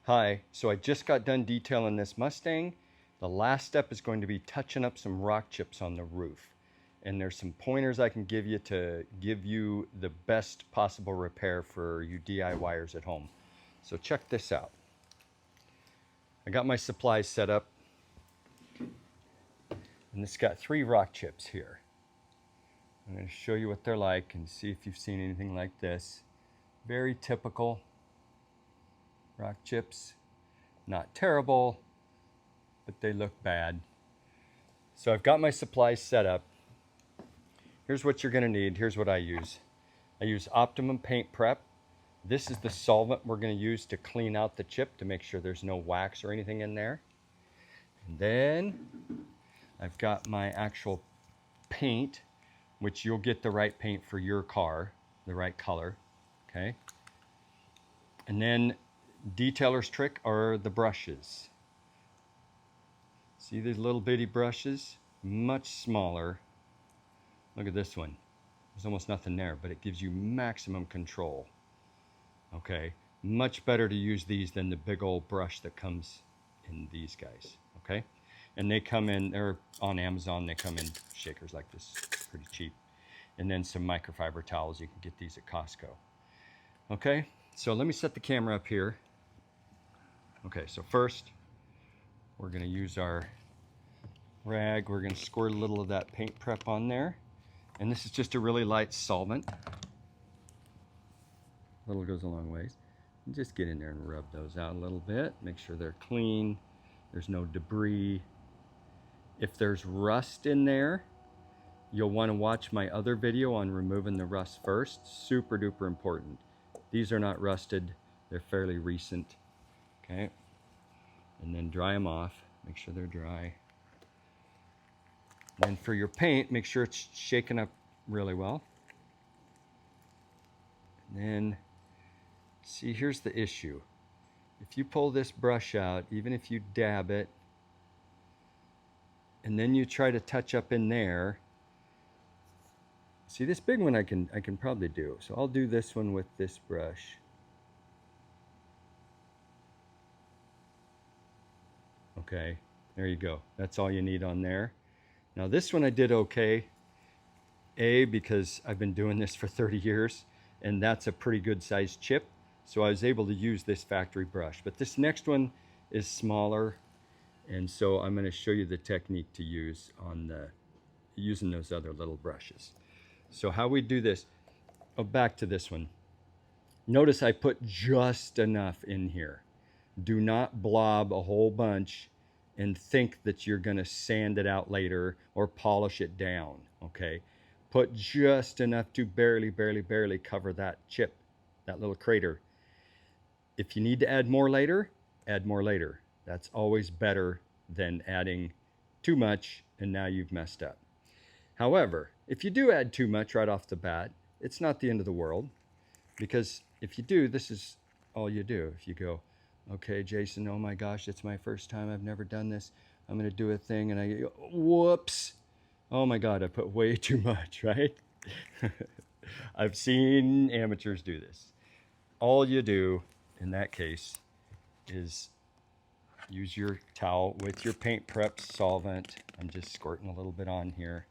Hi, so I just got done detailing this Mustang. The last step is going to be touching up some rock chips on the roof. And there's some pointers I can give you to give you the best possible repair for you DIYers at home. So check this out. I got my supplies set up. And it's got 3 rock chips here. I'm going to show you what they're like and see if you've seen anything like this. Very typical rock chips. Not terrible, but they look bad. So I've got my supplies set up. Here's what you're going to need. Here's what I use. I use Optimum Paint Prep. This is the solvent we're going to use to clean out the chip to make sure there's no wax or anything in there. And then I've got my actual paint, which you'll get the right paint for your car, the right color, okay? And then detailer's trick are the brushes. See these little bitty brushes? Much smaller. Look at this one. There's almost nothing there, but it gives you maximum control. Okay, much better to use these than the big old brush that comes in these guys, okay? And they come in, they're on Amazon, they come in shakers like this, pretty cheap. And then some microfiber towels, you can get these at Costco. Okay, so let me set the camera up here. Okay, so first, we're gonna use our rag. We're gonna squirt a little of that paint prep on there. And this is just a really light solvent. Little goes a long ways. And just get in there and rub those out a little bit. Make sure they're clean. There's no debris. If there's rust in there, you'll wanna watch my other video on removing the rust first. Super duper important. These are not rusted. They're fairly recent. Okay, and then dry them off. Make sure they're dry. And then for your paint, make sure it's shaken up really well. And then, see, here's the issue. If you pull this brush out, even if you dab it, and then you try to touch up in there, see this big one I can probably do. So I'll do this one with this brush. Okay, there you go. That's all you need on there. Now this one I did okay. Because I've been doing this for 30 years and that's a pretty good sized chip. So I was able to use this factory brush. But this next one is smaller. And so I'm going to show you the technique to use on using those other little brushes. So how we do this, back to this one. Notice I put just enough in here. Do not blob a whole bunch and think that you're going to sand it out later or polish it down, okay? Put just enough to barely cover that chip, that little crater. If you need to add more later, add more later. That's always better than adding too much and now you've messed up. However, if you do add too much right off the bat, it's not the end of the world, because if you do, this is all you do. If you go, okay, Jason, oh my gosh, it's my first time, I've never done this, I'm gonna do a thing, and I go, whoops, oh my God, I put way too much, right? I've seen amateurs do this. All you do in that case is use your towel with your paint prep solvent. I'm just squirting a little bit on here.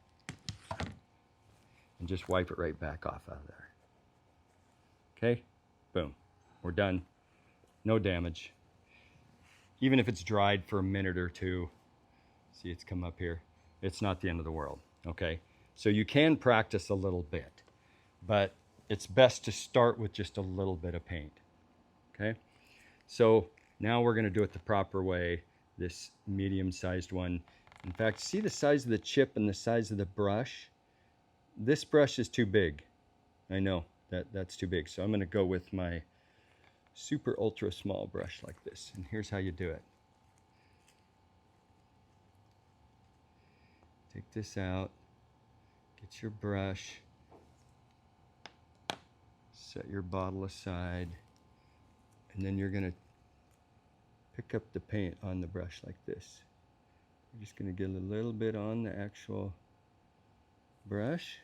And just wipe it right back off out of there. Okay, boom, we're done. No damage. Even if it's dried for a minute or two, see it's come up here, it's not the end of the world, okay? So you can practice a little bit, but it's best to start with just a little bit of paint, okay? So now we're gonna do it the proper way, this medium-sized one. In fact, see the size of the chip and the size of the brush? This brush is too big. I know that's too big. So I'm going to go with my super ultra small brush like this. And here's how you do it. Take this out. Get your brush. Set your bottle aside. And then you're going to pick up the paint on the brush like this. You're just going to get a little bit on the actual brush.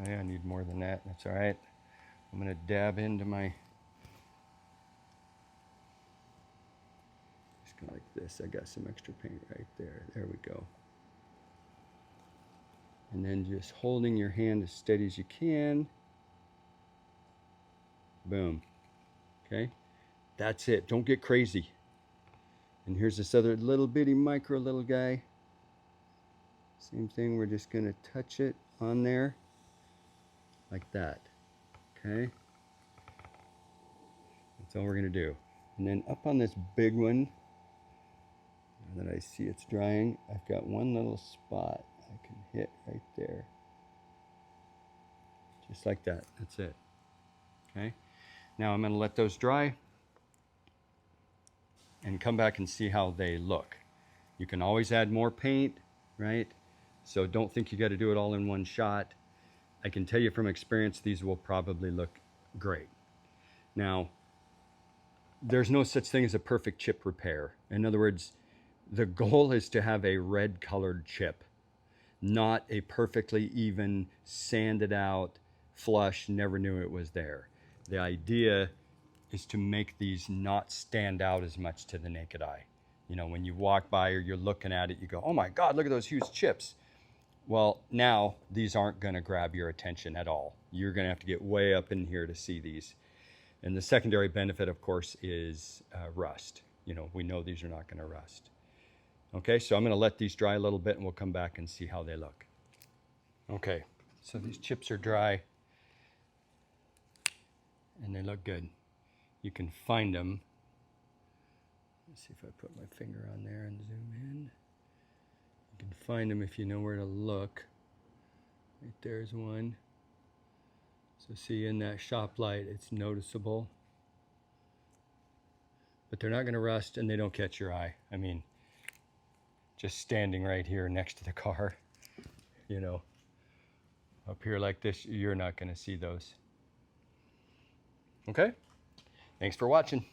Okay, I need more than that. That's all right. I'm going to dab into my, just go like this. I got some extra paint right there. There we go. And then just holding your hand as steady as you can. Boom. Okay, that's it. Don't get crazy. And here's this other little bitty micro little guy. Same thing, we're just gonna touch it on there like that. Okay, that's all we're gonna do. And then up on this big one, now that I see it's drying, I've got one little spot I can hit right there. Just like that, that's it. Okay, now I'm gonna let those dry and come back and see how they look. You can always add more paint, right? So don't think you got to do it all in one shot. I can tell you from experience, these will probably look great. Now, there's no such thing as a perfect chip repair. In other words, the goal is to have a red colored chip, not a perfectly even sanded out flush, never knew it was there. The idea is to make these not stand out as much to the naked eye. You know, when you walk by or you're looking at it, you go, oh my God, look at those huge chips. Well, now these aren't gonna grab your attention at all. You're gonna have to get way up in here to see these. And the secondary benefit, of course, is rust. You know, we know these are not gonna rust. Okay, so I'm gonna let these dry a little bit and we'll come back and see how they look. Okay, so these chips are dry and they look good. You can find them. Let's see if I put my finger on there and zoom in. You can find them if you know where to look. Right there's one. So see, in that shop light, it's noticeable. But they're not gonna rust and they don't catch your eye. I mean, just standing right here next to the car, you know, up here like this, you're not gonna see those. Okay? Thanks for watching.